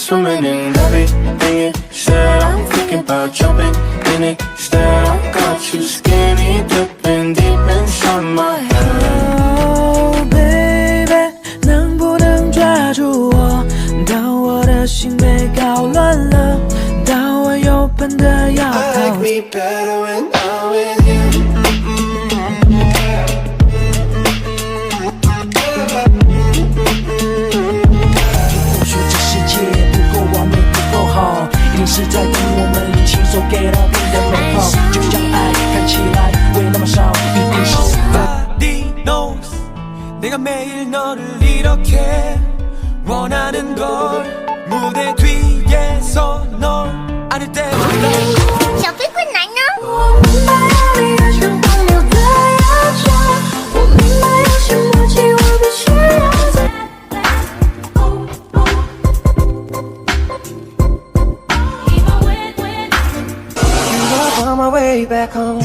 swimming in everything you said. I'm thinking about jumping in it instead. I got you skinny dipping deep inside my head. Baby 能不能抓住我，当我的心被搞乱了，当我有本的要逃 I like me better when I'm with you. 或许这世界不够完美不够好，一定是在等我们亲手给它变得美好，就像爱看起来会那么少，一定是 Nobody knows 내가 매일 너를 이렇게 원하는 걸 무대 뒤에서 널 안을 때마다 小飞棍来呢？我明白爱里的全荒谬的要求，我明白有些默契我必须要在。On my way back home